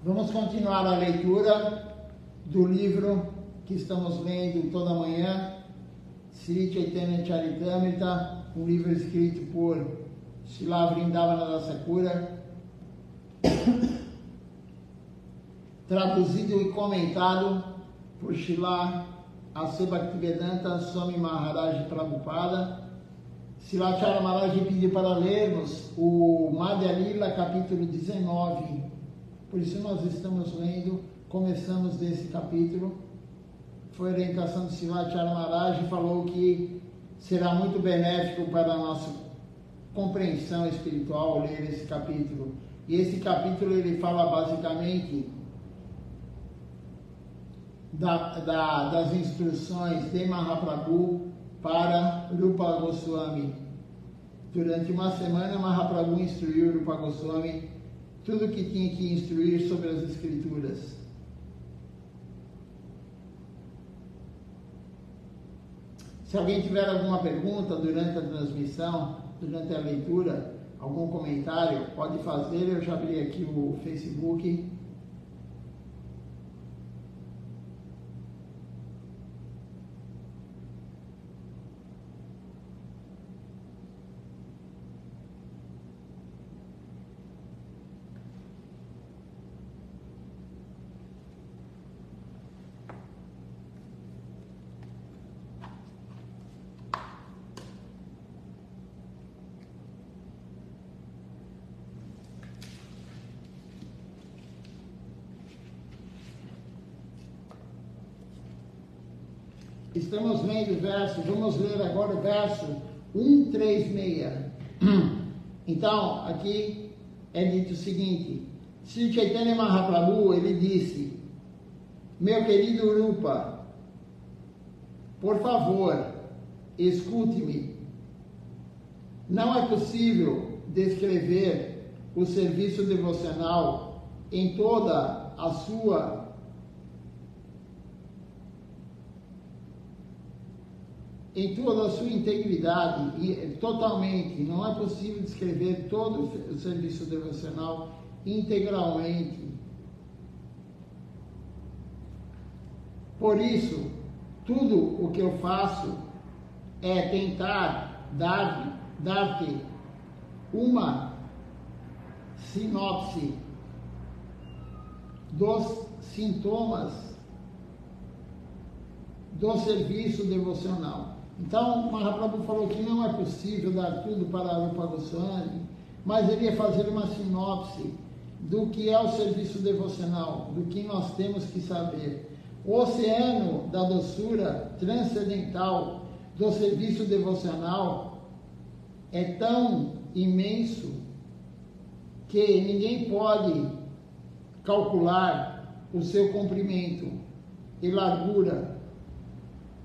Vamos continuar a leitura do livro que estamos lendo toda manhã, Sri Chaitanya Charitamrita, um livro escrito por Srila Vrindavana Das Thakura, traduzido e comentado por Srila A.C. Bhaktivedanta Swami Maharaj Prabhupada. Srila Acharya Maharaj pediu para lermos o Madhya Lila, capítulo 19. Por isso nós estamos lendo, começamos desse capítulo. Foi orientação de Srila Acharya Maharaj e falou que será muito benéfico para a nossa compreensão espiritual ler esse capítulo. E esse capítulo ele fala basicamente das instruções de Mahaprabhu para Rupa Goswami. Durante uma semana, Mahaprabhu instruiu Rupa Goswami tudo que tinha que instruir sobre as escrituras. Se alguém tiver alguma pergunta durante a transmissão, durante a leitura, algum comentário, pode fazer. Eu já abri aqui o Facebook. Estamos lendo o verso, vamos ler agora o verso 136. Então, aqui é dito o seguinte: Sri Chaitanya Mahaprabhu, ele disse: meu querido Rupa, por favor, escute-me. Não é possível descrever o serviço devocional em toda a sua integridade, e totalmente, não é possível descrever todo o serviço devocional integralmente. Por isso, tudo o que eu faço é tentar dar-te uma sinopse dos sintomas do serviço devocional. Então, Mahaprabhu falou que não é possível dar tudo para Rupa Goswami, mas ele ia fazer uma sinopse do que é o serviço devocional, do que nós temos que saber. O oceano da doçura transcendental do serviço devocional é tão imenso que ninguém pode calcular o seu comprimento e largura.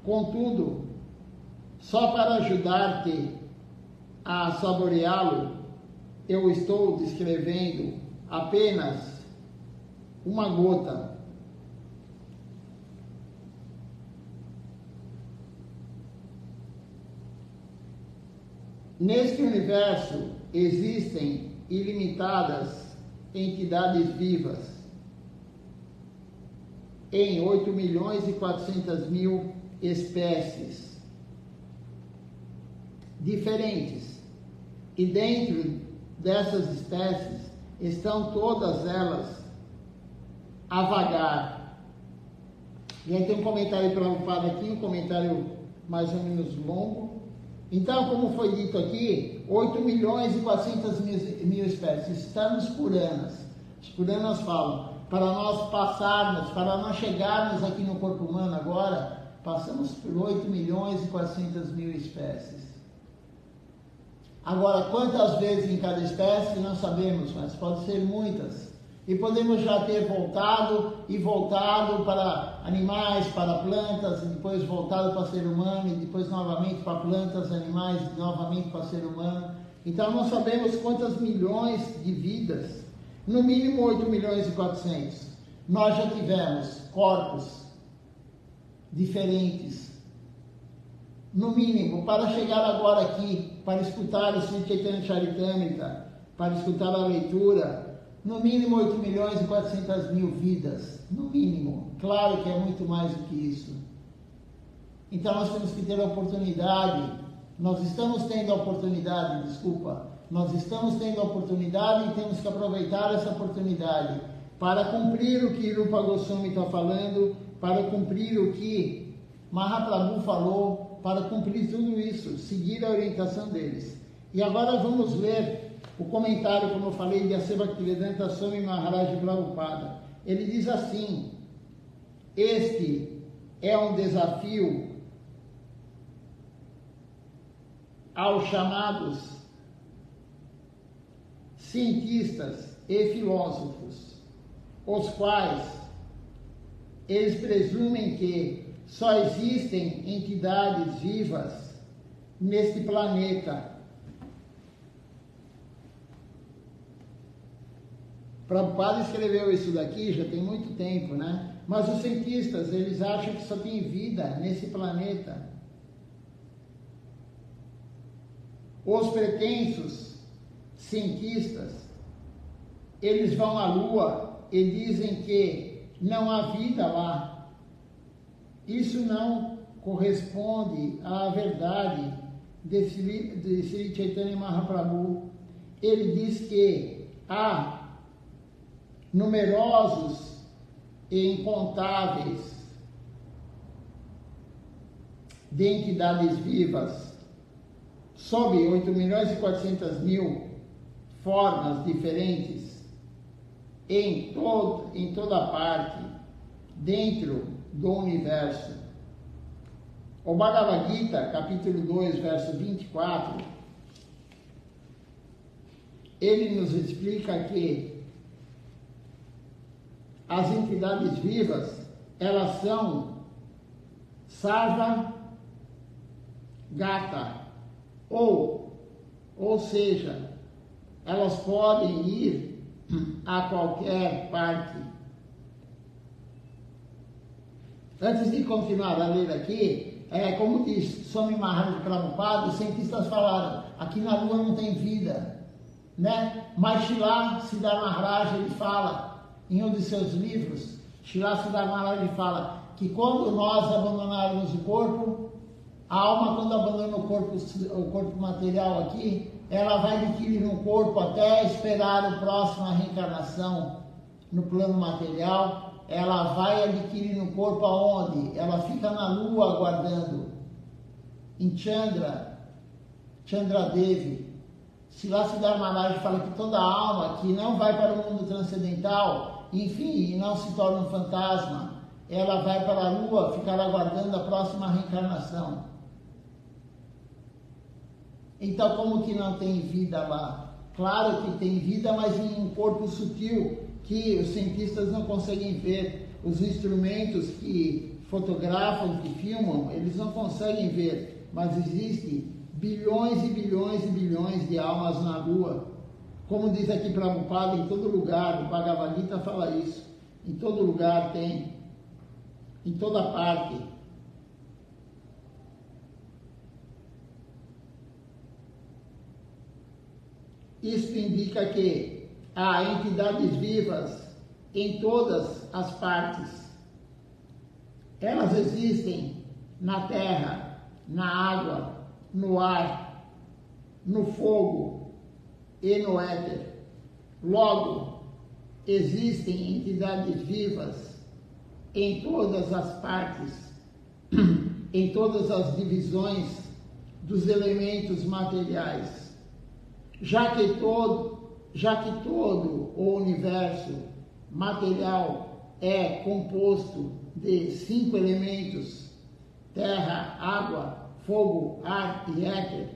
Contudo, só para ajudar-te a saboreá-lo, eu estou descrevendo apenas uma gota. Neste universo existem ilimitadas entidades vivas em 8.400.000 espécies diferentes, e dentro dessas espécies estão todas elas a vagar. E aí tem um comentário preocupado aqui, um comentário mais ou menos longo. Então, como foi dito aqui, 8.400.000 espécies. Estamos Puranas. Os Puranas falam, para nós passarmos, para nós chegarmos aqui no corpo humano agora, passamos por 8.400.000 espécies. Agora, quantas vezes em cada espécie, não sabemos, mas pode ser muitas. E podemos já ter voltado para animais, para plantas, e depois voltado para ser humano, e depois novamente para plantas, animais, e novamente para ser humano. Então, não sabemos quantas milhões de vidas, no mínimo 8.400.000. Nós já tivemos corpos diferentes, no mínimo, para chegar agora aqui, para escutar o Sri Chaitanya Charitamrita, para escutar a leitura, no mínimo 8.400.000 vidas, no mínimo. Claro que é muito mais do que isso. Então nós temos que ter a oportunidade, nós estamos tendo a oportunidade e temos que aproveitar essa oportunidade para cumprir o que Rupa Goswami está falando, para cumprir o que Mahaprabhu falou, para cumprir tudo isso, seguir a orientação deles. E agora vamos ler o comentário, como eu falei, de A.C. Bhaktivedanta Swami Maharaj Prabhupada. Ele diz assim: este é um desafio aos chamados cientistas e filósofos, os quais eles presumem que só existem entidades vivas neste planeta. Prabhupada escreveu isso daqui já tem muito tempo, né? Mas os cientistas, eles acham que só tem vida nesse planeta. Os pretensos cientistas, eles vão à Lua e dizem que não há vida lá. Isso não corresponde à verdade de Sri Chaitanya Mahaprabhu. Ele diz que há numerosos e incontáveis de entidades vivas, sob 8.400.000 formas diferentes, em toda parte, dentro do universo. O Bhagavad Gita, capítulo 2, verso 24, ele nos explica que as entidades vivas, elas são sarva gata, ou seja, elas podem ir a qualquer parte. Antes de continuar a ler aqui, como diz Swami Maharaj Prabhupada, os cientistas falaram, aqui na Lua não tem vida, né? Mas Srila Siddhar Maharaj, ele fala, em um de seus livros, Srila Siddhar Maharaj fala que quando nós abandonarmos o corpo, a alma, quando abandona o corpo material aqui, ela vai adquirir um corpo até esperar a próxima reencarnação no plano material. Ela vai adquirir um corpo aonde? Ela fica na Lua aguardando, em Chandradevi. Srila Siddhar Maharaj fala que toda alma que não vai para o mundo transcendental, enfim, e não se torna um fantasma, ela vai para a Lua ficar aguardando a próxima reencarnação. Então, como que não tem vida lá? Claro que tem vida, mas em um corpo sutil, que os cientistas não conseguem ver. Os instrumentos que fotografam, que filmam, eles não conseguem ver. Mas existem bilhões e bilhões e bilhões de almas na Lua. Como diz aqui Prabhupada, em todo lugar, o Bhagavad Gita fala isso. Em todo lugar tem. Em toda parte. Isso indica que há entidades vivas em todas as partes. Elas existem na terra, na água, no ar, no fogo e no éter. Logo, existem entidades vivas em todas as partes, em todas as divisões dos elementos materiais. Já que todo o universo material é composto de 5 elementos, terra, água, fogo, ar e éter,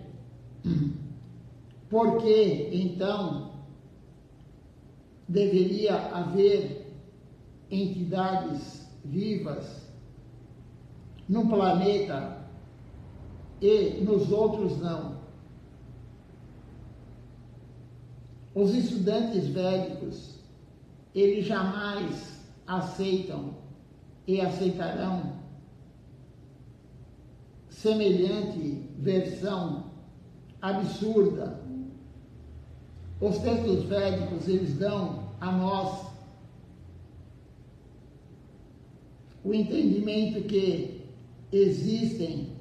por que então deveria haver entidades vivas no planeta e nos outros não? Os estudantes védicos, eles jamais aceitam e aceitarão semelhante versão absurda. Os textos védicos, eles dão a nós o entendimento que existem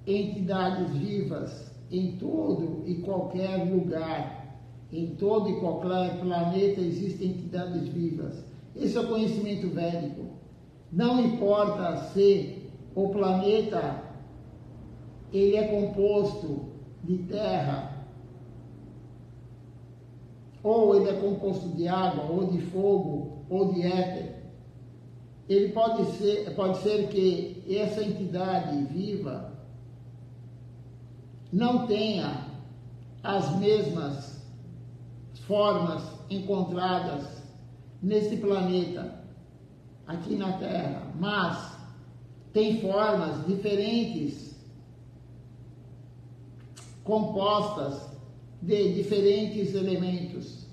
entidades vivas em todo e qualquer lugar, em todo e qualquer planeta existem entidades vivas. Esse é o conhecimento védico. Não importa se o planeta ele é composto de terra, ou ele é composto de água, ou de fogo, ou de éter. Ele pode ser que essa entidade viva não tenha as mesmas formas encontradas nesse planeta, aqui na Terra, mas tem formas diferentes, compostas de diferentes elementos.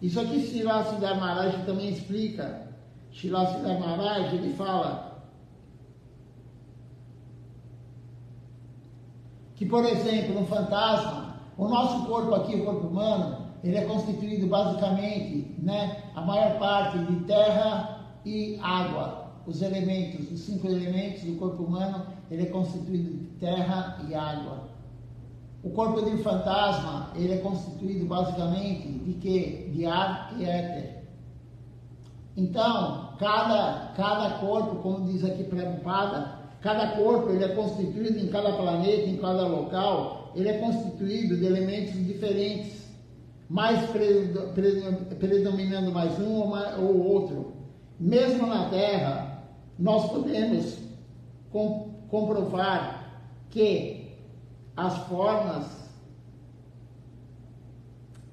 Isso aqui Srila Siddhar Maharaj também explica. Srila Siddhar Maharaj, ele fala que, por exemplo, um fantasma, o nosso corpo aqui, o corpo humano, ele é constituído basicamente, a maior parte de terra e água. Os elementos, os 5 elementos do corpo humano, ele é constituído de terra e água. O corpo de um fantasma, ele é constituído basicamente de quê? De ar e éter. Então, cada corpo, como diz aqui Prabhupada, cada corpo ele é constituído em cada planeta, em cada local, ele é constituído de elementos diferentes, mais predominando mais um ou outro. Mesmo na Terra, nós podemos comprovar que as formas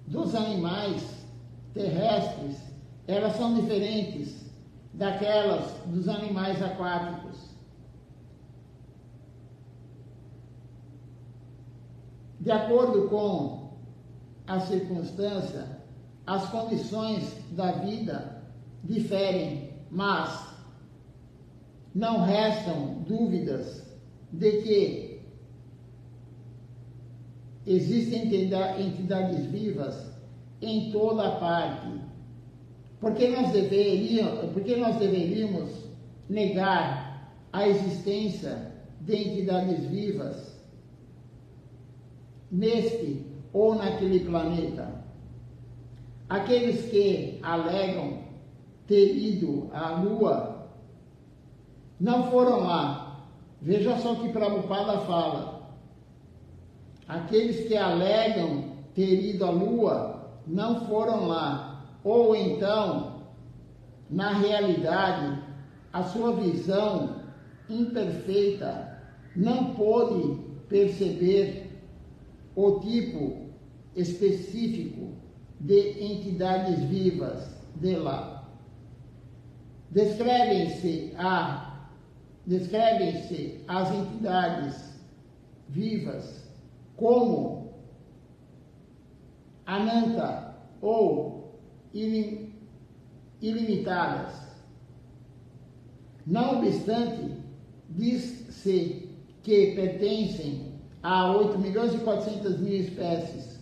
dos animais terrestres, elas são diferentes daquelas dos animais aquáticos. De acordo com a circunstância, as condições da vida diferem, mas não restam dúvidas de que existem entidades vivas em toda a parte. Por que nós deveríamos negar a existência de entidades vivas neste ou naquele planeta? Aqueles que alegam ter ido à Lua não foram lá. Veja só o que Prabhupada fala. Aqueles que alegam ter ido à Lua não foram lá. Ou então, na realidade, a sua visão imperfeita não pôde perceber o tipo específico de entidades vivas de lá. Descrevem-se as entidades vivas como Ananta ou ilimitadas. Não obstante, diz-se que pertencem a 8.400.000 espécies,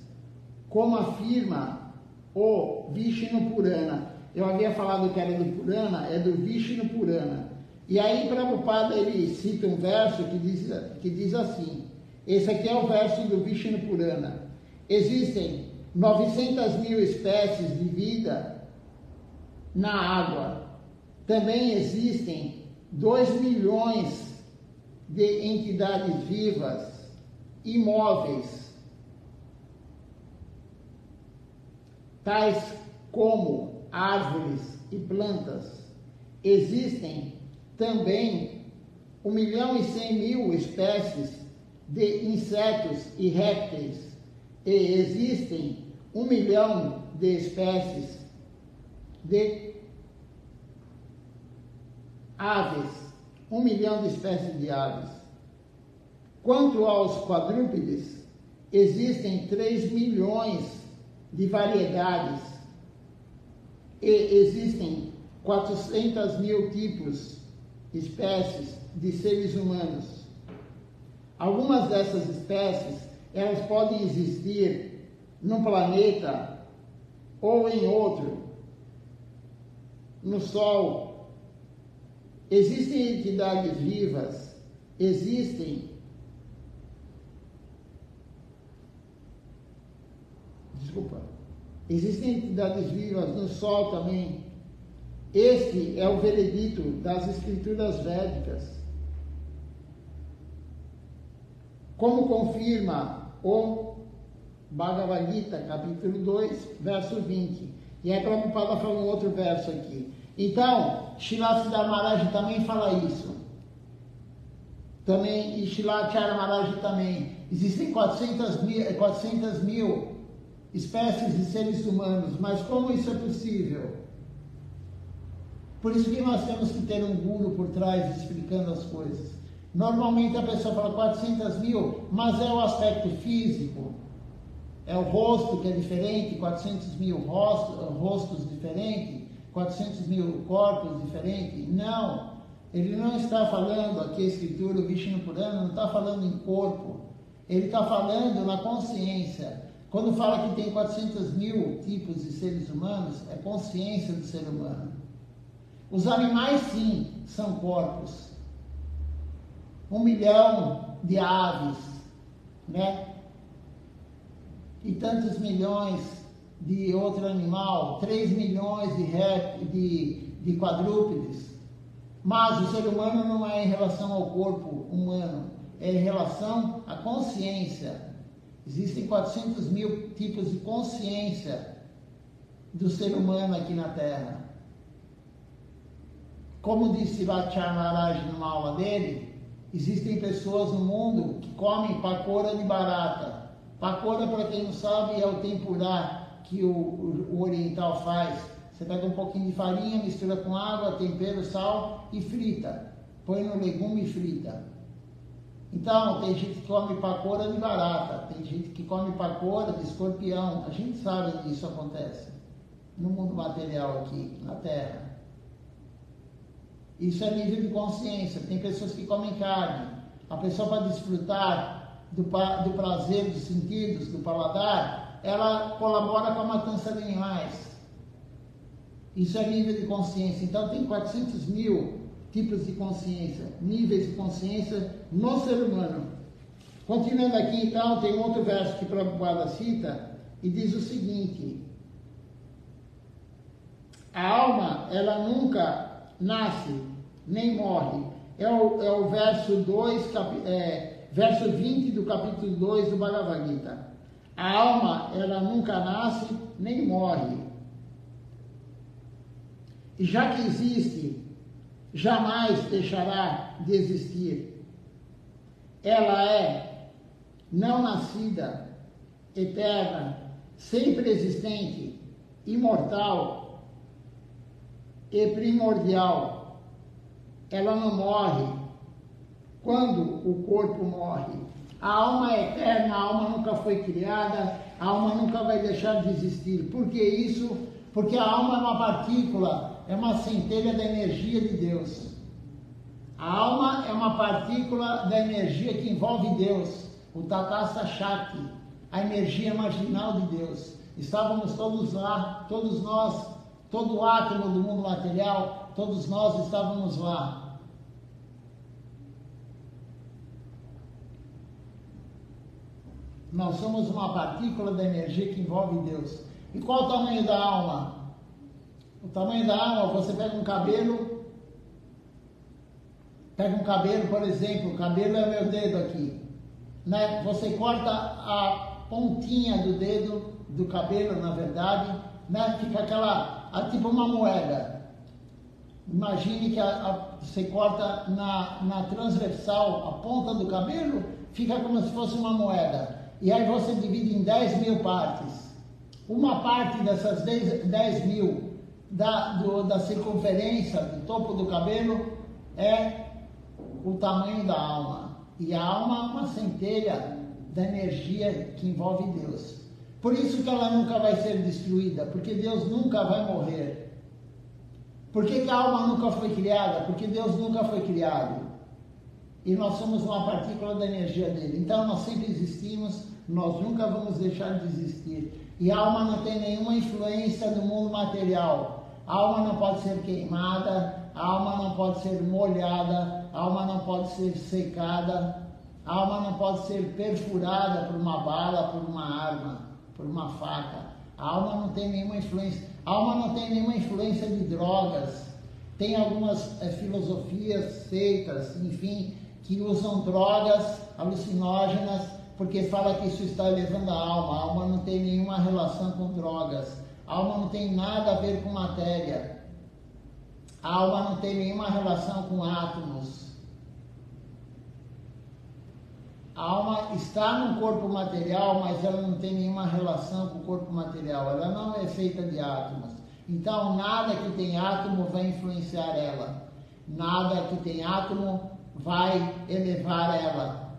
como afirma o Vishnu Purana. Eu havia falado que era do Purana, é do Vishnu Purana. E aí Prabhupada ele cita um verso que diz assim, esse aqui é o verso do Vishnu Purana: existem 900.000 espécies de vida na água. Também existem 2 milhões de entidades vivas imóveis, tais como árvores e plantas. Existem também 1.100.000 espécies de insetos e répteis. E existem 1 milhão de espécies de aves, 1 milhão de espécies de aves. Quanto aos quadrúpedes, existem 3 milhões de variedades e existem 400.000 tipos, espécies de seres humanos. Algumas dessas espécies elas podem existir num planeta ou em outro, no Sol, existem entidades vivas, existem entidades vivas no Sol também. Este é o veredito das escrituras védicas. Como confirma o Bhagavad Gita, capítulo 2, verso 20. E aí Prabhupada fala um outro verso aqui. Então, Srila Siddhar Maharaj também fala isso. Também, e Srila Acharya Maharaj também. Existem 400 mil espécies de seres humanos, mas como isso é possível? Por isso que nós temos que ter um guru por trás explicando as coisas. Normalmente a pessoa fala 400 mil, mas é o aspecto físico, é o rosto que é diferente, 400 mil rostos diferentes, 400 mil corpos diferentes. Não, ele não está falando, aqui a escritura, o Vishnu Purana, não está falando em corpo, ele está falando na consciência. Quando fala que tem 400 mil tipos de seres humanos, é consciência do ser humano. Os animais, sim, são corpos. 1 milhão de aves, né? E tantos milhões de outro animal, 3 milhões de quadrúpedes. Mas o ser humano não é em relação ao corpo humano, é em relação à consciência. Existem 400 mil tipos de consciência do ser humano aqui na Terra. Como disse Acharya Maharaj numa aula dele, existem pessoas no mundo que comem pakora de barata. Pakora, para quem não sabe, é o tempurá que o oriental faz. Você pega um pouquinho de farinha, mistura com água, tempero, sal e frita. Põe no legume e frita. Então, tem gente que come pakora de barata, tem gente que come pakora de escorpião. A gente sabe que isso acontece no mundo material aqui, na Terra. Isso é nível de consciência. Tem pessoas que comem carne. A pessoa, para desfrutar do prazer dos sentidos, do paladar, ela colabora com a matança de animais. Isso é nível de consciência. Então tem 400 mil tipos de consciência, níveis de consciência no ser humano. Continuando aqui, então, tem outro verso que Prabhupada cita e diz o seguinte: a alma, ela nunca nasce nem morre. É o verso 2, verso 20 do capítulo 2 do Bhagavad Gita. A alma, ela nunca nasce nem morre. E já que existe, jamais deixará de existir. Ela é não nascida, eterna, sempre existente, imortal e primordial. Ela não morre quando o corpo morre. A alma é eterna, a alma nunca foi criada, a alma nunca vai deixar de existir. Por que isso? Porque a alma é uma partícula, é uma centelha da energia de Deus. A alma é uma partícula da energia que envolve Deus, o Tatasta Shakti, a energia marginal de Deus. Estávamos todos lá, todos nós, todo o átomo do mundo material, todos nós estávamos lá. Nós somos uma partícula da energia que envolve Deus. E qual o tamanho da alma? O tamanho da alma, você pega um cabelo, por exemplo, o cabelo é o meu dedo aqui, né? Você corta a pontinha do dedo, do cabelo, na verdade, né? Fica tipo uma moeda. Imagine que você corta na transversal, a ponta do cabelo, fica como se fosse uma moeda. E aí você divide em 10 mil partes. Uma parte dessas 10 mil da circunferência do topo do cabelo é o tamanho da alma. E a alma é uma centelha da energia que envolve Deus. Por isso que ela nunca vai ser destruída, porque Deus nunca vai morrer. Por que a alma nunca foi criada? Porque Deus nunca foi criado. E nós somos uma partícula da energia dele. Então nós sempre existimos, nós nunca vamos deixar de existir. E a alma não tem nenhuma influência no mundo material. A alma não pode ser queimada, a alma não pode ser molhada, a alma não pode ser secada, a alma não pode ser perfurada por uma bala, por uma arma, por uma faca. A alma não tem nenhuma influência. A alma não tem nenhuma influência de drogas. Tem algumas filosofias, seitas, enfim, que usam drogas alucinógenas porque fala que isso está elevando a alma. A alma não tem nenhuma relação com drogas. A alma não tem nada a ver com matéria. A alma não tem nenhuma relação com átomos. A alma está no corpo material, mas ela não tem nenhuma relação com o corpo material. Ela não é feita de átomos. Então, nada que tem átomo vai influenciar ela. Nada que tem átomo vai elevar ela.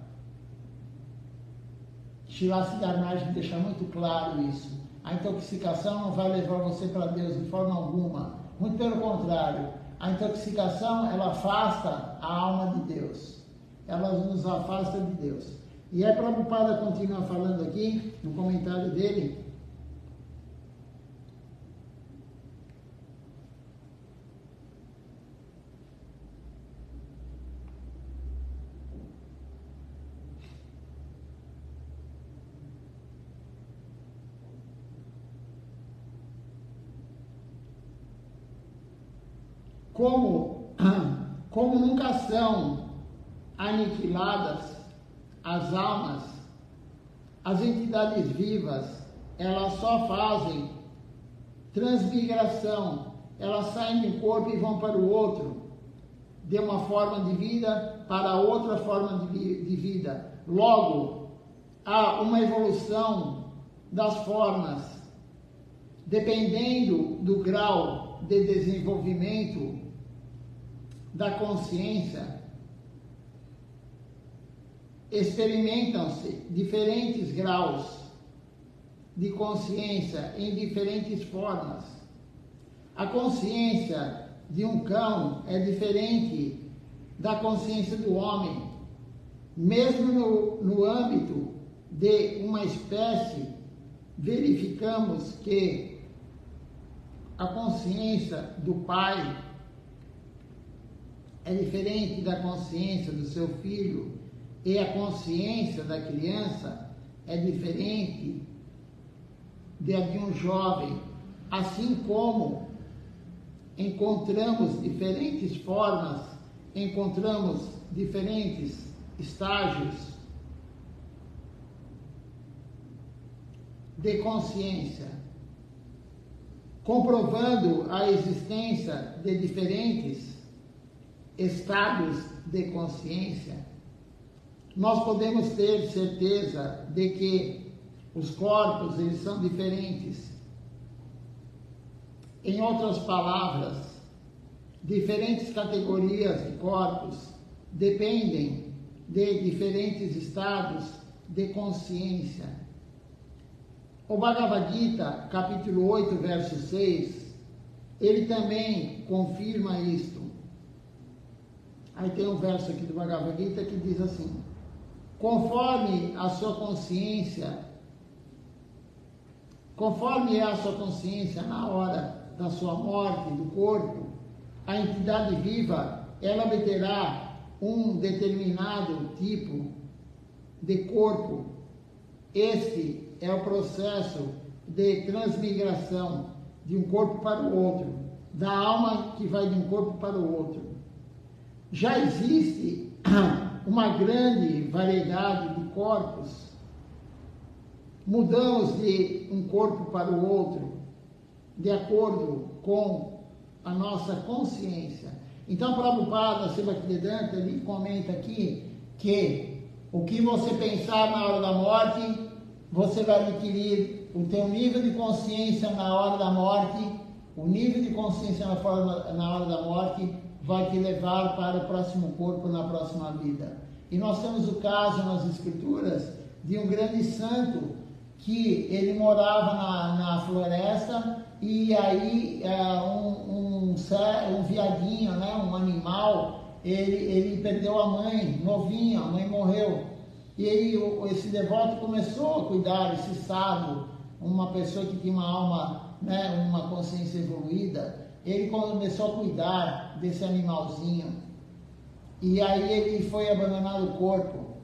Shila Siddhartha deixa muito claro isso. A intoxicação não vai levar você para Deus de forma alguma. Muito pelo contrário. A intoxicação, ela afasta a alma de Deus. Ela nos afasta de Deus. E a Prabhupada continua falando aqui, no comentário dele, como nunca são aniquiladas as almas, as entidades vivas, elas só fazem transmigração, elas saem de um corpo e vão para o outro, de uma forma de vida para outra forma de vida. Logo, há uma evolução das formas, dependendo do grau de desenvolvimento da consciência. Experimentam-se diferentes graus de consciência em diferentes formas. A consciência de um cão é diferente da consciência do homem. Mesmo no âmbito de uma espécie, verificamos que a consciência do pai é diferente da consciência do seu filho, e a consciência da criança é diferente da de um jovem, assim como encontramos diferentes formas, encontramos diferentes estágios de consciência, comprovando a existência de diferentes estados de consciência. Nós podemos ter certeza de que os corpos, eles são diferentes. Em outras palavras, diferentes categorias de corpos dependem de diferentes estados de consciência. O Bhagavad Gita, capítulo 8, verso 6, ele também confirma isto. Aí tem um verso aqui do Bhagavad Gita que diz assim: conforme a sua consciência, conforme é a sua consciência na hora da sua morte do corpo, a entidade viva, ela obterá um determinado tipo de corpo. Este é o processo de transmigração de um corpo para o outro, da alma que vai de um corpo para o outro. Já existe uma grande variedade de corpos. Mudamos de um corpo para o outro, de acordo com a nossa consciência. Então, Prabhupada Bhaktivedanta, ele comenta aqui que o que você pensar na hora da morte, você vai adquirir o teu nível de consciência na hora da morte, o nível de consciência na hora da morte vai te levar para o próximo corpo na próxima vida. E nós temos o caso nas Escrituras de um grande santo que ele morava na floresta e aí um viadinho, né, um animal, ele perdeu a mãe, novinho, a mãe morreu. E esse devoto começou a cuidar, esse sábio, uma pessoa que tinha uma alma, né, uma consciência evoluída, ele começou a cuidar desse animalzinho. E aí ele foi abandonar o corpo.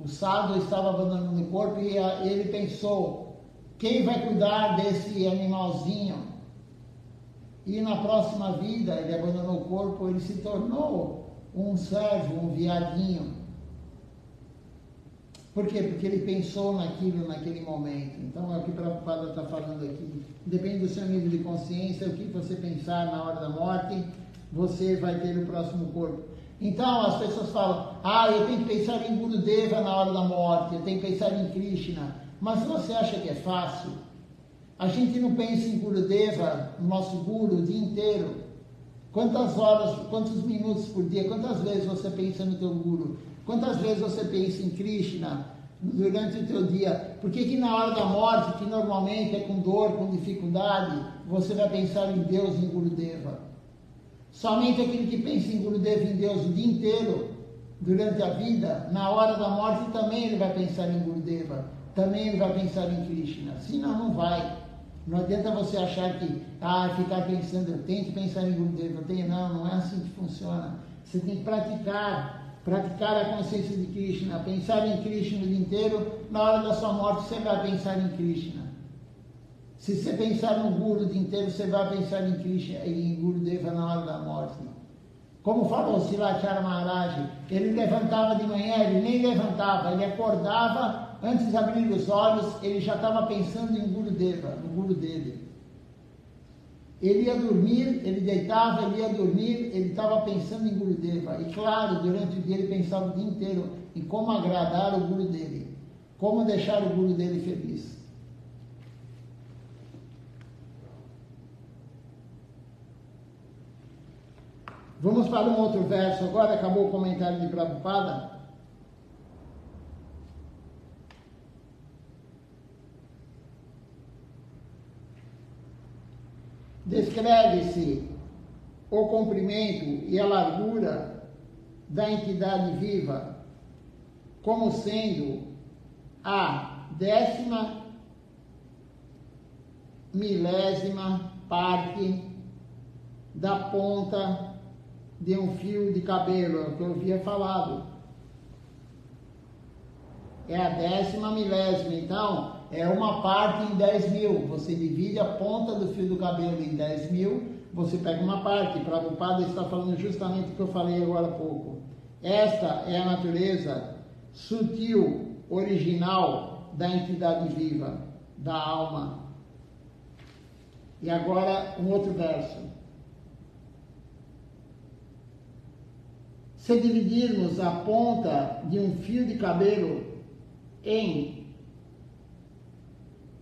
O sadhu estava abandonando o corpo e ele pensou, quem vai cuidar desse animalzinho? E na próxima vida, ele abandonou o corpo, ele se tornou um servo, um viadinho. Por quê? Porque ele pensou naquilo naquele momento. Então, é o que o Prabhupada está falando aqui. Depende do seu nível de consciência, o que você pensar na hora da morte, você vai ter o próximo corpo. Então, as pessoas falam, eu tenho que pensar em Gurudeva na hora da morte, eu tenho que pensar em Krishna. Mas você acha que é fácil? A gente não pensa em Gurudeva, no nosso Guru, o dia inteiro. Quantas horas, quantos minutos por dia, quantas vezes você pensa no teu Guru? Quantas vezes você pensa em Krishna durante o teu dia? Por que na hora da morte, que normalmente é com dor, com dificuldade, você vai pensar em Deus, em Gurudeva? Somente aquele que pensa em Gurudeva, em Deus o dia inteiro, durante a vida, na hora da morte também ele vai pensar em Gurudeva, também ele vai pensar em Krishna. Senão não vai. Não adianta você achar que, ficar pensando, eu tenho que pensar em Gurudeva, não é assim que funciona. Você tem que praticar a consciência de Krishna, pensar em Krishna o dia inteiro, na hora da sua morte você vai pensar em Krishna. Se você pensar no Guru o dia inteiro, você vai pensar em Krishna e em Gurudeva na hora da morte. Como falou Silachara Maharaj, ele levantava de manhã, ele nem levantava, ele acordava, antes de abrir os olhos, ele já estava pensando em Gurudeva, no Guru dele. Ele ia dormir, ele deitava, ele ia dormir, ele estava pensando em Gurudeva. E claro, durante o dia ele pensava o dia inteiro em como agradar o Guru dele, como deixar o Guru dele feliz. Vamos para um outro verso agora, acabou o comentário de Prabhupada. Descreve-se o comprimento e a largura da entidade viva como sendo a 10ª parte da ponta de um fio de cabelo, é o que eu havia falado. É a 10ª, então é uma parte em 10.000. Você divide a ponta do fio do cabelo em 10.000, você pega uma parte. Prabhupada está falando justamente o que eu falei agora há pouco. Esta é a natureza sutil, original da entidade viva, da alma. E agora um outro verso. Se dividirmos a ponta de um fio de cabelo em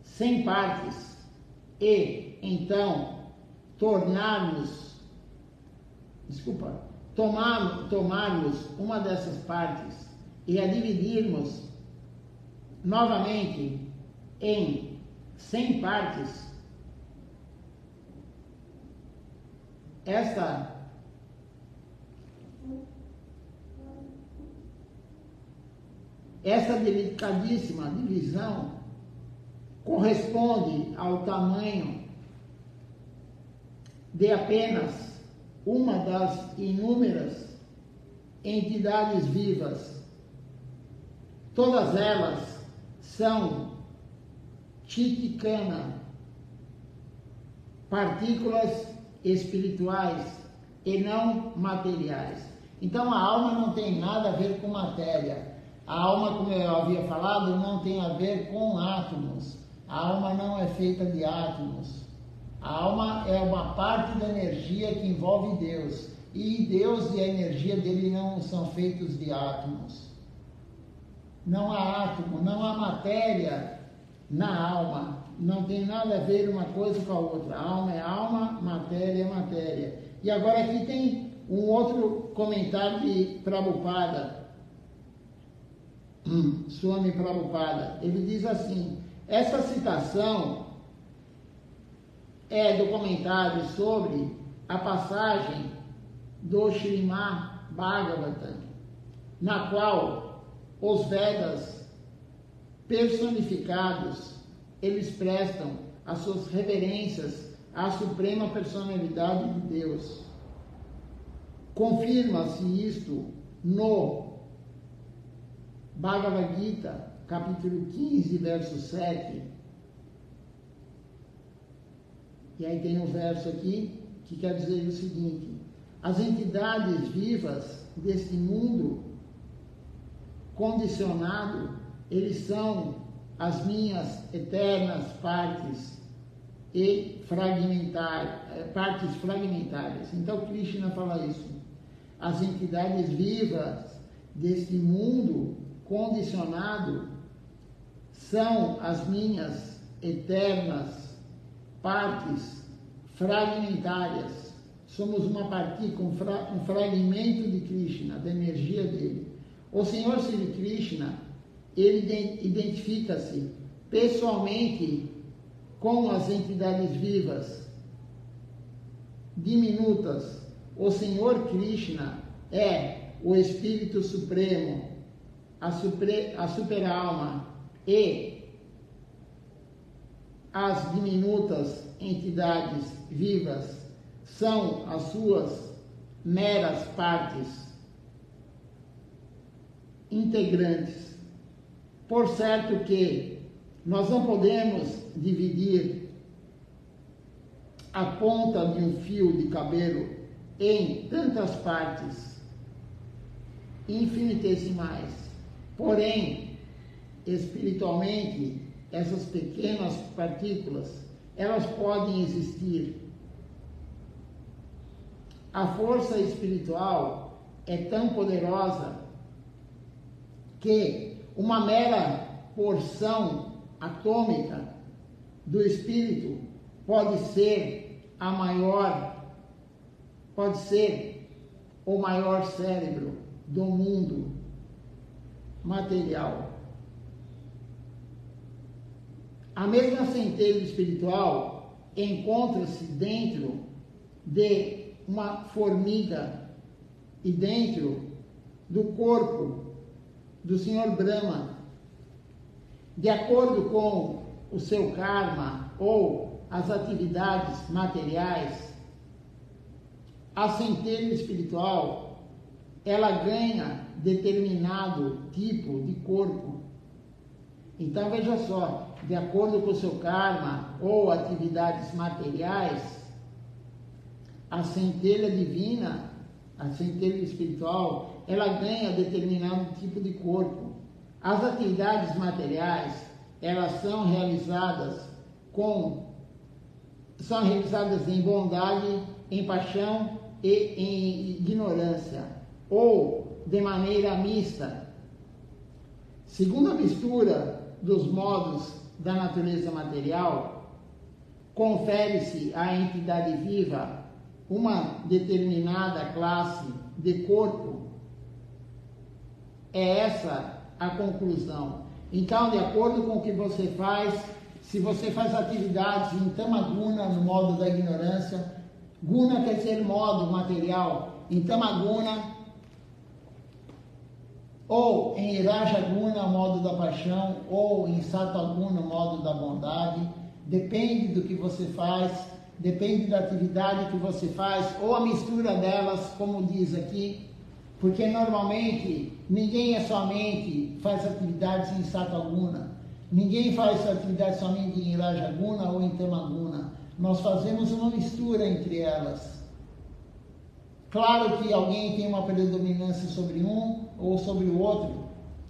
100 partes e então tomarmos uma dessas partes e a dividirmos novamente em 100 partes, essa delicadíssima divisão corresponde ao tamanho de apenas uma das inúmeras entidades vivas. Todas elas são chitikana, partículas espirituais e não materiais. Então a alma não tem nada a ver com matéria. A alma, como eu havia falado, não tem a ver com átomos. A alma não é feita de átomos. A alma é uma parte da energia que envolve Deus. E Deus e a energia dele não são feitos de átomos. Não há átomo, não há matéria na alma. Não tem nada a ver uma coisa com a outra. A alma é alma, matéria é matéria. E agora aqui tem um outro comentário de Prabhupada. Swami Prabhupada, ele diz assim, essa citação é do comentário sobre a passagem do Srimad Bhagavatam, na qual os Vedas personificados eles prestam as suas reverências à suprema personalidade de Deus. Confirma-se isto no Bhagavad Gita, capítulo 15, verso 7. E aí tem um verso aqui que quer dizer o seguinte: as entidades vivas deste mundo condicionado, eles são as minhas eternas partes fragmentárias. Então Krishna fala isso. As entidades vivas deste mundo condicionado são as minhas eternas partes fragmentárias. Somos uma partícula, um fragmento de Krishna, da energia dele. O Senhor Sri Krishna, ele identifica-se pessoalmente com as entidades vivas diminutas. O Senhor Krishna é o Espírito Supremo, a super-alma, e as diminutas entidades vivas são as suas meras partes integrantes. Por certo que nós não podemos dividir a ponta de um fio de cabelo em tantas partes infinitesimais. Porém, espiritualmente, essas pequenas partículas, elas podem existir. A força espiritual é tão poderosa que uma mera porção atômica do espírito pode ser o maior cérebro do mundo material. A mesma centelha espiritual encontra-se dentro de uma formiga e dentro do corpo do Senhor Brahma. De acordo com o seu karma ou as atividades materiais, a centelha espiritual, ela ganha determinado tipo de corpo. Então veja só, de acordo com o seu karma ou atividades materiais, a centelha divina, a centelha espiritual, ela ganha determinado tipo de corpo. As atividades materiais, elas são realizadas em bondade, em paixão e em ignorância, ou de maneira mista. Segundo a mistura dos modos da natureza material, confere-se à entidade viva uma determinada classe de corpo. É essa a conclusão. Então, de acordo com o que você faz, se você faz atividades em Tamaguna, no modo da ignorância, Guna quer dizer modo material, em Tamaguna, ou em Rajaguna, modo da paixão, ou em Sataguna, modo da bondade, depende do que você faz, depende da atividade que você faz, ou a mistura delas, como diz aqui, porque normalmente ninguém faz atividades em Sataguna, ninguém faz atividades somente em Rajaguna ou em Tamaguna. Nós fazemos uma mistura entre elas. Claro que alguém tem uma predominância sobre um ou sobre o outro.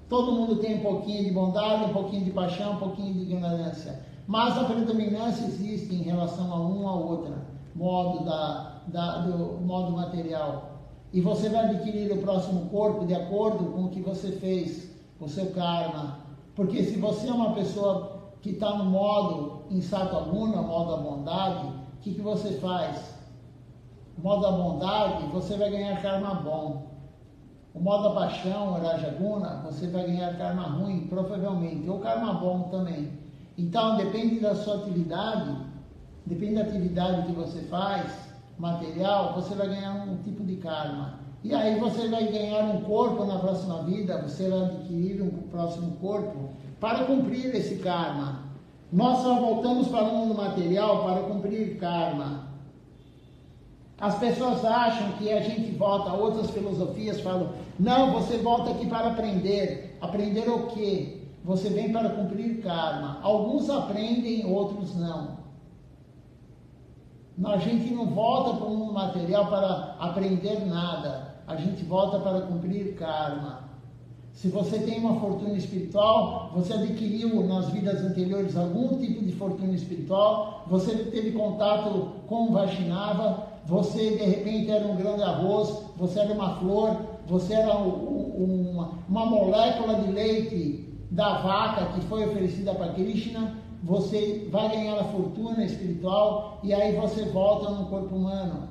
Todo mundo tem um pouquinho de bondade, um pouquinho de paixão, um pouquinho de ignorância. Mas a predominância existe em relação a um ou outra modo do modo material. E você vai adquirir o próximo corpo de acordo com o que você fez, o seu karma. Porque se você é uma pessoa que está no modo em Sataguna, modo da bondade, o que você faz? O modo da bondade, você vai ganhar karma bom. O modo da paixão, Rajaguna, você vai ganhar karma ruim, provavelmente, ou karma bom também. Então, depende da sua atividade, depende da atividade que você faz, material, você vai ganhar um tipo de karma. E aí você vai ganhar um corpo na próxima vida, você vai adquirir um próximo corpo para cumprir esse karma. Nós só voltamos para o mundo material para cumprir karma. As pessoas acham que a gente volta, outras filosofias falam, não, você volta aqui para aprender. Aprender o quê? Você vem para cumprir karma. Alguns aprendem, outros não. A gente não volta para o mundo material para aprender nada. A gente volta para cumprir karma. Se você tem uma fortuna espiritual, você adquiriu nas vidas anteriores algum tipo de fortuna espiritual, você teve contato com o Vaishnava, você de repente era um grão de arroz, você era uma flor, você era uma molécula de leite da vaca que foi oferecida para Krishna, você vai ganhar a fortuna espiritual e aí você volta no corpo humano.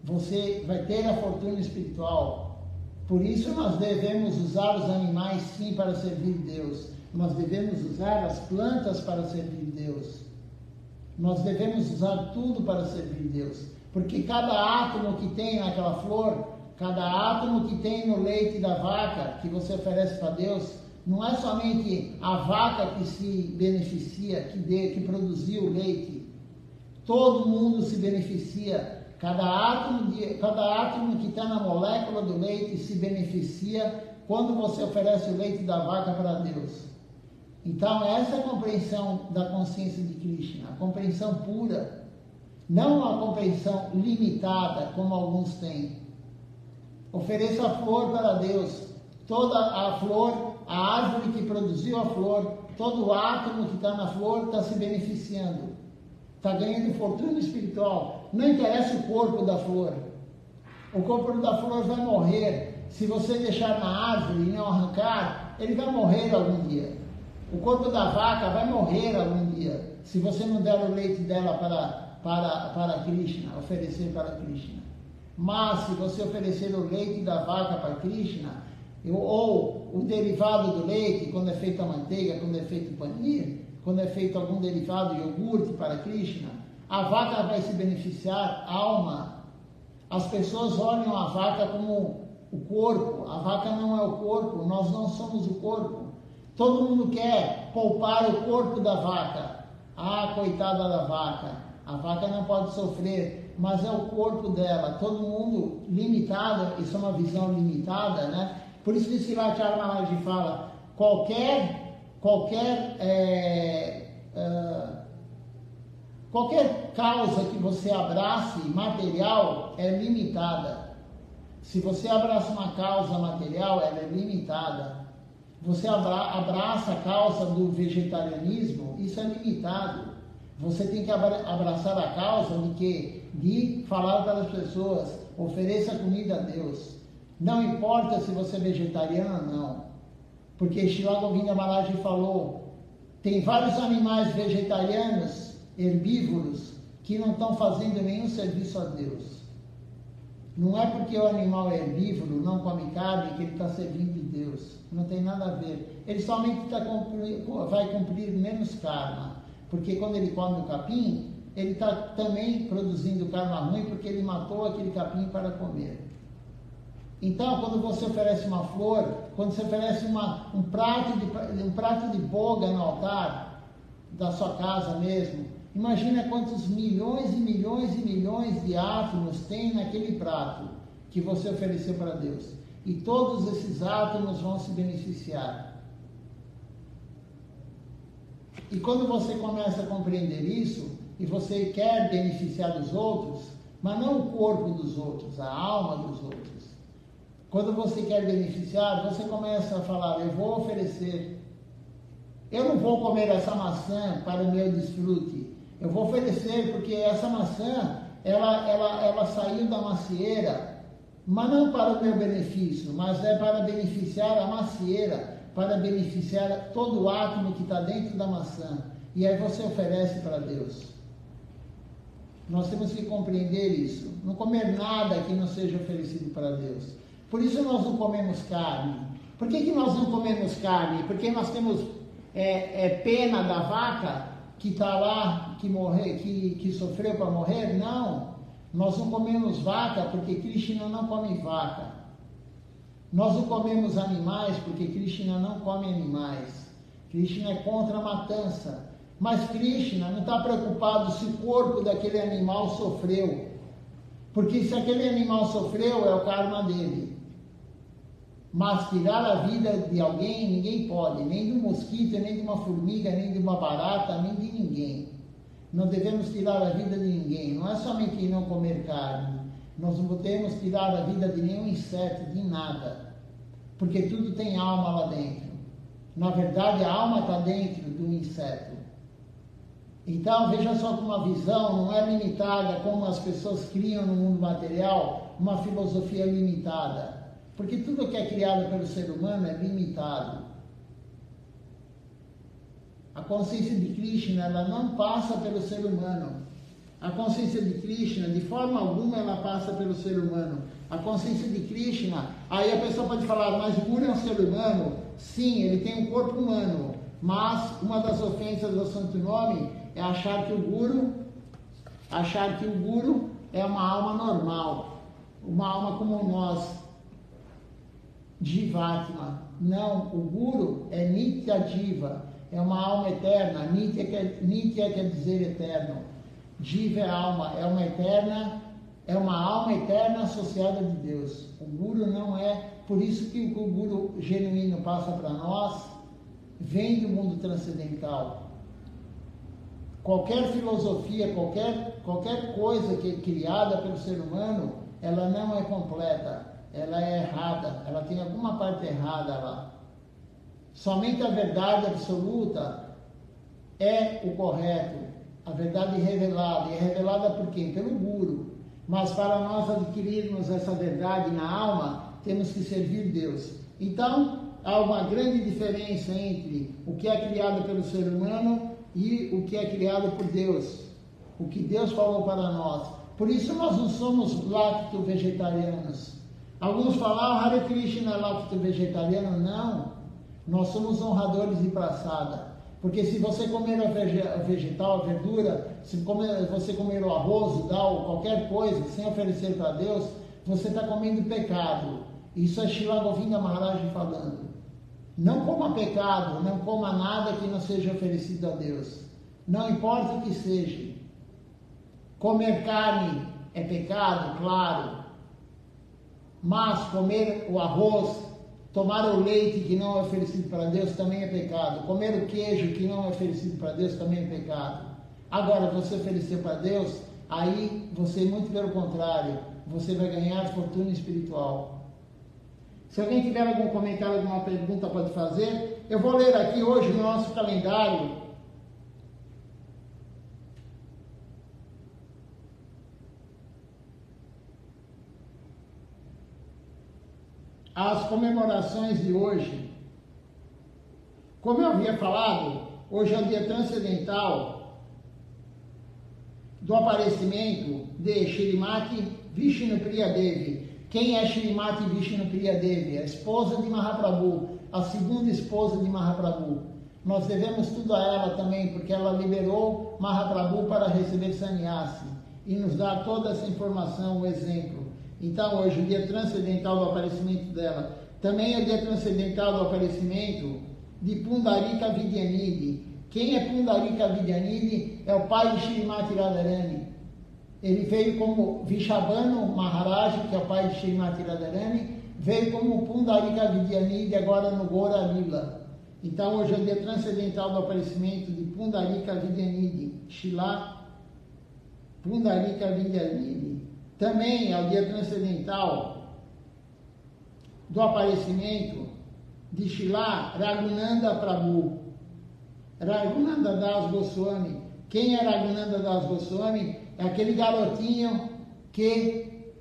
Você vai ter a fortuna espiritual. Por isso nós devemos usar os animais sim para servir Deus. Nós devemos usar as plantas para servir Deus. Nós devemos usar tudo para servir Deus. Porque cada átomo que tem naquela flor, cada átomo que tem no leite da vaca que você oferece para Deus, não é somente a vaca que se beneficia, que produziu o leite. Todo mundo se beneficia. Cada átomo que está na molécula do leite se beneficia quando você oferece o leite da vaca para Deus. Então, essa é a compreensão da consciência de Krishna, a compreensão pura, não a compreensão limitada, como alguns têm. Ofereça a flor para Deus, toda a flor, a árvore que produziu a flor, todo o átomo que está na flor está se beneficiando. Está ganhando fortuna espiritual. Não interessa o corpo da flor. O corpo da flor vai morrer. Se você deixar na árvore e não arrancar, ele vai morrer algum dia. O corpo da vaca vai morrer algum dia. Se você não der o leite dela para Krishna, oferecer para Krishna. Mas se você oferecer o leite da vaca para Krishna, ou o derivado do leite, quando é feita a manteiga, quando é feito o panir, quando é feito algum derivado, iogurte para Krishna, a vaca vai se beneficiar, alma. As pessoas olham a vaca como o corpo. A vaca não é o corpo, nós não somos o corpo. Todo mundo quer poupar o corpo da vaca. Ah, coitada da vaca, a vaca não pode sofrer, mas é o corpo dela. Todo mundo limitado, isso é uma visão limitada, né? Por isso que Srila Maharaj fala, qualquer causa que você abrace material é limitada. Se você abraça uma causa material, ela é limitada. Você abraça a causa do vegetarianismo, isso é limitado. Você tem que abraçar a causa de quê? De falar para as pessoas, ofereça comida a Deus. Não importa se você é vegetariano ou não. Porque Srila Govinda Maharaj falou, tem vários animais vegetarianos, herbívoros, que não estão fazendo nenhum serviço a Deus. Não é porque o animal é herbívoro, não come carne, que ele está servindo a Deus. Não tem nada a ver. Ele somente vai cumprir menos karma. Porque quando ele come o capim, ele está também produzindo karma ruim, porque ele matou aquele capim para comer. Então, quando você oferece uma flor, quando você oferece um prato de boga no altar da sua casa mesmo, imagina quantos milhões e milhões e milhões de átomos tem naquele prato que você ofereceu para Deus. E todos esses átomos vão se beneficiar. E quando você começa a compreender isso, e você quer beneficiar dos outros, mas não o corpo dos outros, a alma dos outros. Quando você quer beneficiar, você começa a falar, eu vou oferecer. Eu não vou comer essa maçã para o meu desfrute. Eu vou oferecer porque essa maçã, ela saiu da macieira, mas não para o meu benefício, mas é para beneficiar a macieira, para beneficiar todo o átomo que está dentro da maçã. E aí você oferece para Deus. Nós temos que compreender isso. Não comer nada que não seja oferecido para Deus. Por isso nós não comemos carne. Por que nós não comemos carne? Porque nós temos pena da vaca que está lá, que sofreu para morrer? Não. Nós não comemos vaca porque Krishna não come vaca. Nós não comemos animais porque Krishna não come animais. Krishna é contra a matança. Mas Krishna não está preocupado se o corpo daquele animal sofreu. Porque se aquele animal sofreu, é o karma dele. Mas tirar a vida de alguém, ninguém pode. Nem de um mosquito, nem de uma formiga, nem de uma barata, nem de ninguém. Não devemos tirar a vida de ninguém. Não é somente não comer carne. Nós não podemos tirar a vida de nenhum inseto, de nada. Porque tudo tem alma lá dentro. Na verdade, a alma está dentro do inseto. Então, veja só que uma visão não é limitada como as pessoas criam no mundo material, uma filosofia limitada. Porque tudo que é criado pelo ser humano é limitado. A consciência de Krishna, ela não passa pelo ser humano. A consciência de Krishna, de forma alguma, ela passa pelo ser humano. A consciência de Krishna, aí a pessoa pode falar, mas o Guru é um ser humano? Sim, ele tem um corpo humano. Mas uma das ofensas do Santo Nome é achar que o Guru é uma alma normal, uma alma como nós, Jivatma. Não, o Guru é Nitya Jiva, é uma alma eterna. Nitya quer dizer eterno. Jiva é alma, é uma alma eterna associada de Deus. O Guru não é, por isso que o Guru genuíno passa para nós, vem do mundo transcendental. Qualquer filosofia, qualquer coisa que é criada pelo ser humano, ela não é completa, ela é errada, ela tem alguma parte errada lá. Somente a verdade absoluta é o correto, a verdade revelada. E é revelada por quem? Pelo Guru. Mas para nós adquirirmos essa verdade na alma, temos que servir Deus. Então, há uma grande diferença entre o que é criado pelo ser humano e o que é criado por Deus. O que Deus falou para nós. Por isso nós não somos lacto-vegetarianos. Alguns falam, Hare Krishna é lacto-vegetariano. Não. Nós somos honradores de praçada. Porque se você comer a vegetal, a verdura, se você comer o arroz, o dal, qualquer coisa, sem oferecer para Deus, você está comendo pecado. Isso é Srila Govinda Maharaj falando. Não coma pecado, não coma nada que não seja oferecido a Deus. Não importa o que seja. Comer carne é pecado, claro. Mas comer o arroz, tomar o leite que não é oferecido para Deus também é pecado. Comer o queijo que não é oferecido para Deus também é pecado. Agora, você oferecer para Deus, aí você, muito pelo contrário, você vai ganhar fortuna espiritual. Se alguém tiver algum comentário, alguma pergunta, pode fazer. Eu vou ler aqui hoje no nosso calendário as comemorações de hoje. Como eu havia falado, hoje é o dia transcendental do aparecimento de Shrimati Vishnupriya Devi. Quem é Shrimati Vishnupriya Devi? A esposa de Mahaprabhu, a segunda esposa de Mahaprabhu. Nós devemos tudo a ela também, porque ela liberou Mahaprabhu para receber sannyasi e nos dá toda essa informação, o exemplo. Então hoje, o dia transcendental do aparecimento dela. Também é o dia transcendental do aparecimento de Pundarika Vidyanidhi. Quem é Pundarika Vidyanidhi? É o pai de Shrimati Radharani. Ele veio como Vishabhanu Maharaj, que é o pai de Shrimati Radharani, veio como Pundarika Vidyanidhi agora no Gora Lila. Então hoje é o dia transcendental do aparecimento de Pundarika Vidyanidhi, Shila Pundarika Vidyanidhi. Também é o dia transcendental do aparecimento de Shila Raghunanda Prabhu, Raghunanda Das Goswami. Quem é Raghunanda Das Goswami? É aquele garotinho que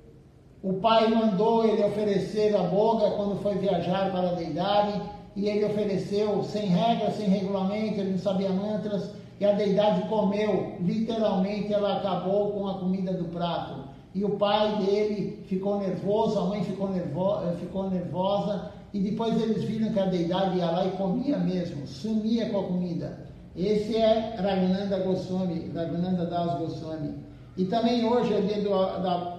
o pai mandou ele oferecer a boga quando foi viajar para a deidade, e ele ofereceu sem regra, sem regulamento, ele não sabia mantras, e a deidade comeu, literalmente ela acabou com a comida do prato. E o pai dele ficou nervoso, a mãe ficou nervosa, e depois eles viram que a deidade ia lá e comia mesmo, sumia com a comida. Esse é Raghunanda Goswami, Raghunanda Das Goswami. E também hoje é dia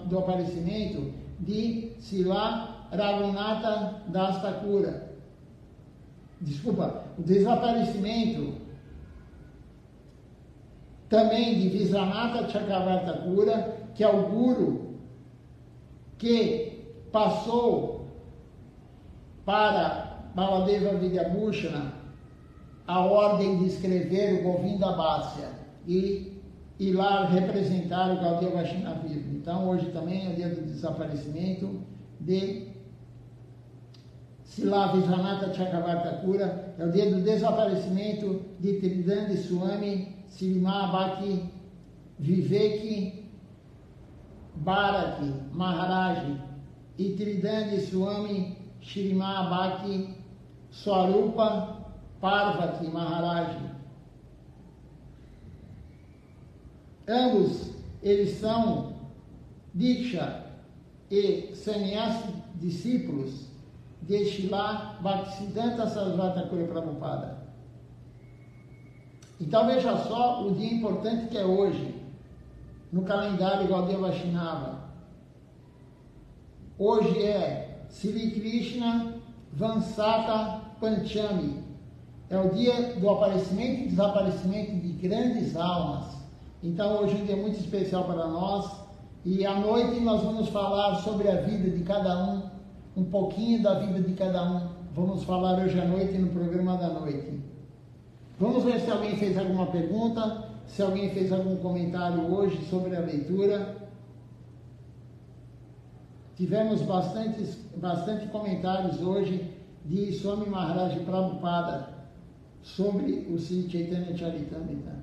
do aparecimento de Srila Raghunatha Das Thakura. Desculpa, o desaparecimento também de Vishwanatha Chakravartakura, que é o guru que passou para Baladeva Vidyabhushana a ordem de escrever o Govinda Bhasya e ir lá representar o Gaudiya Vaishnavismo. Então, hoje também é o dia do desaparecimento de Srila Vishwanatha Chakravartakura, é o dia do desaparecimento de Tridandi Swami Srimad Bhakti Vivek Bharati Maharaj e Tridandi Swami Srimad Bhakti Swarupa Parvati Maharaj. Ambos, eles são Diksha e Sannyasi discípulos de Srila Bhaktisiddhanta Sarasvati Thakur Prabhupada. Então veja só o dia importante que é hoje, no calendário Gaudiya Vaishnava. Hoje é Sri Krishna Vansaka Panchami. É o dia do aparecimento e desaparecimento de grandes almas. Então hoje é um dia muito especial para nós. E à noite nós vamos falar sobre a vida de cada um pouquinho da vida de cada um. Vamos falar hoje à noite no programa da noite. Vamos ver se alguém fez alguma pergunta, se alguém fez algum comentário hoje sobre a leitura. Tivemos bastante comentários hoje de Swami Maharaj Prabhupada sobre o Sri Chaitanya Charitamrita.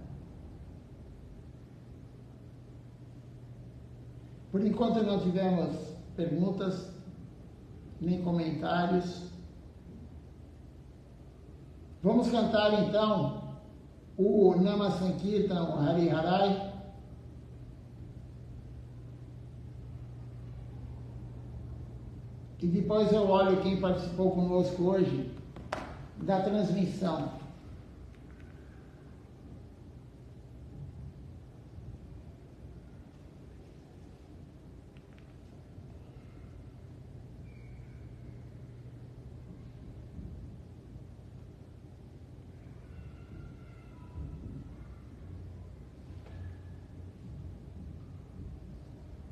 Por enquanto não tivemos perguntas, nem comentários. Vamos cantar então o Nama Sankirtan, o Hari Harai. E depois eu olho quem participou conosco hoje da transmissão.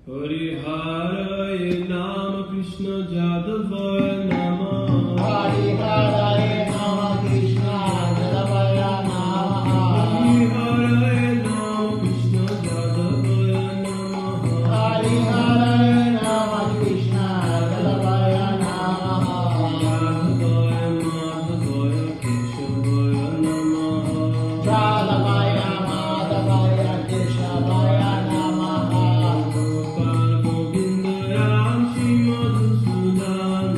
Hari Hare Nama Krishna Jadavaya Nama Hari Hare Nama Krishna Jadavaya Nama Hari Hare Nama Krishna Jadavaya Nama Hari Hare Nama Krishna Jadavaya Nama Jadavaya Madhavaya Keshavaya Nama Jadavaya Madhavaya Keshavaya Nama Gopal Govinda Ram Shri Madhusudan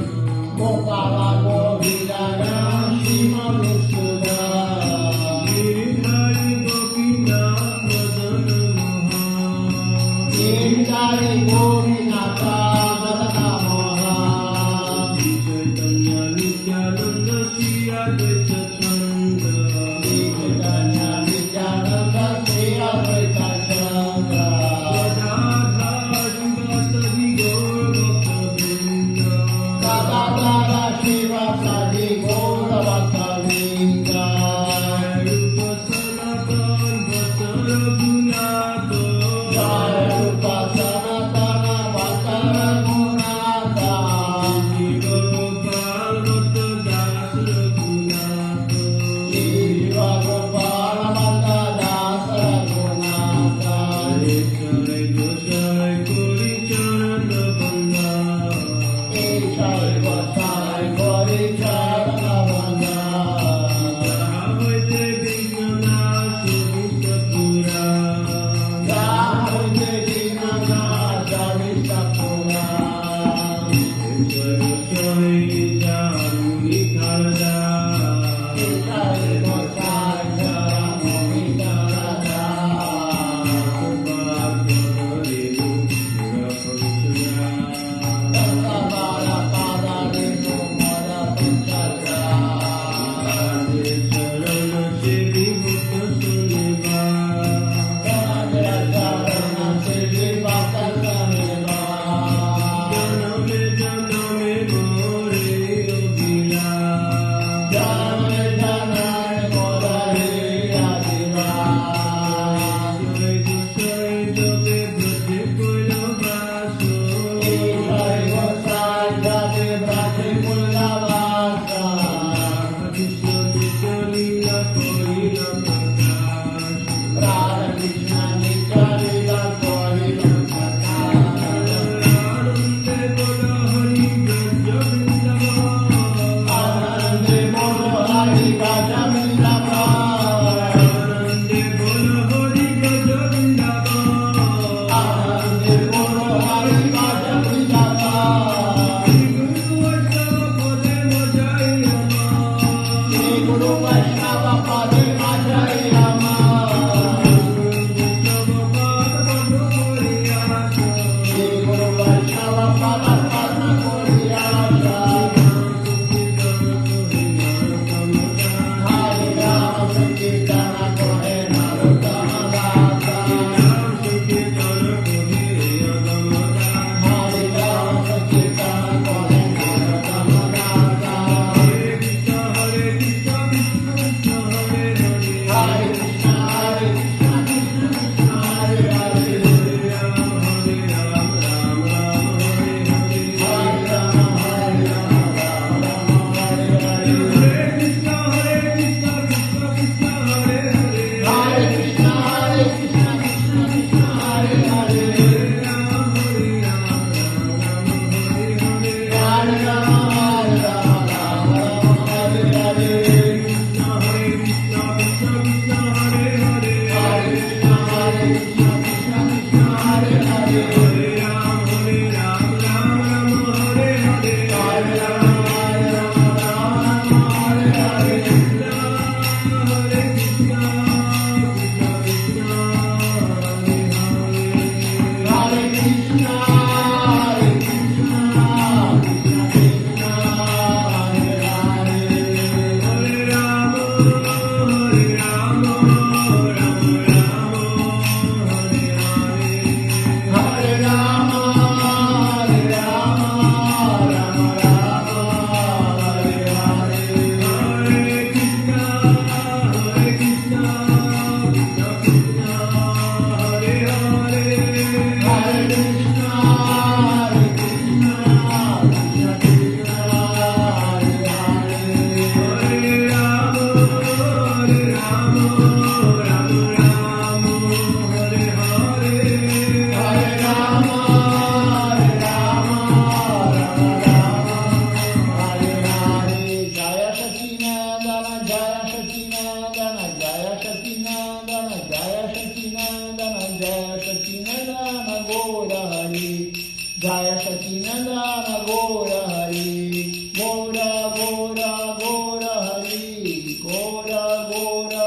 Jaya Sacinandana Gora Hari, Gora Gora Gora Hari, Gora Gora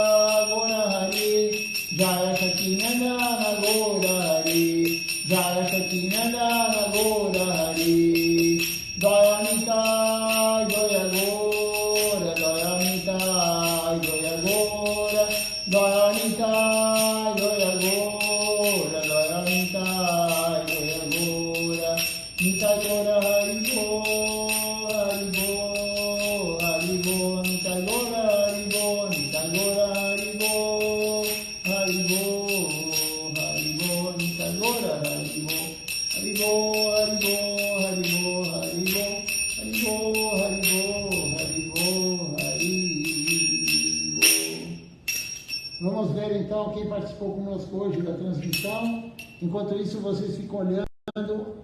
Gora Hari, Jaya Sacinandana Gora Hari, Jaya Sacinandana Gora Hari, Dayanita Jaya Gora, Dayanita Jaya Gora, Dayanita Jaya Gora, Dayanita Nita Gora Haribo, Haribo, Haribo, Nita Gora Haribo, Nita Gora Haribo, Haribo, Haribo, Nita Gora Haribo, Haribo, Haribo, Haribo, Haribo, Haribo, Haribo, Haribo, Haribo. Vamos ver então quem participou conosco hoje da transmissão. Enquanto isso, vocês ficam olhando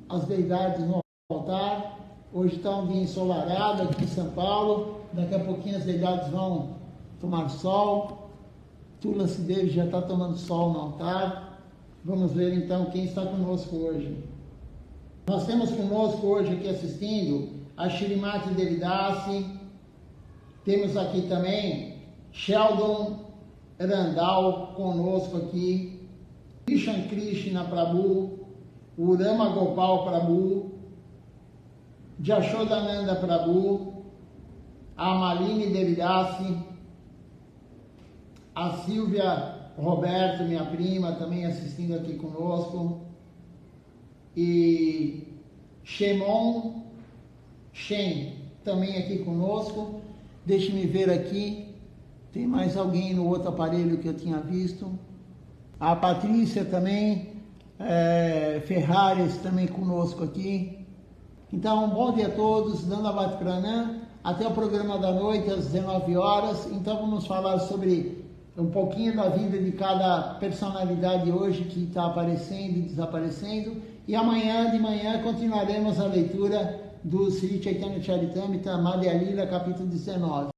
as deidades no altar. Hoje está um dia ensolarado aqui em São Paulo. Daqui a pouquinho as deidades vão tomar sol. Tulasi Devi já está tomando sol no altar. Vamos ver então quem está conosco hoje. Nós temos conosco hoje aqui assistindo a Shrimati Devidasi. Temos aqui também Sheldon Randall conosco aqui. Krishan Krishna Prabhu, o Rama Gopal Prabhu, Jashodananda Prabhu, a Malini Devidasi, a Silvia Roberto, minha prima, também assistindo aqui conosco, e Shemon Shen, também aqui conosco. Deixe-me ver aqui, tem mais alguém no outro aparelho que eu tinha visto. A Patrícia também, Ferrares também conosco aqui. Então, bom dia a todos, Dandavat Pranam, até o programa da noite às 19 horas. Então vamos falar sobre um pouquinho da vida de cada personalidade hoje que está aparecendo e desaparecendo. E amanhã de manhã continuaremos a leitura do Sri Chaitanya Charitamrita Madhya Lila, capítulo 19.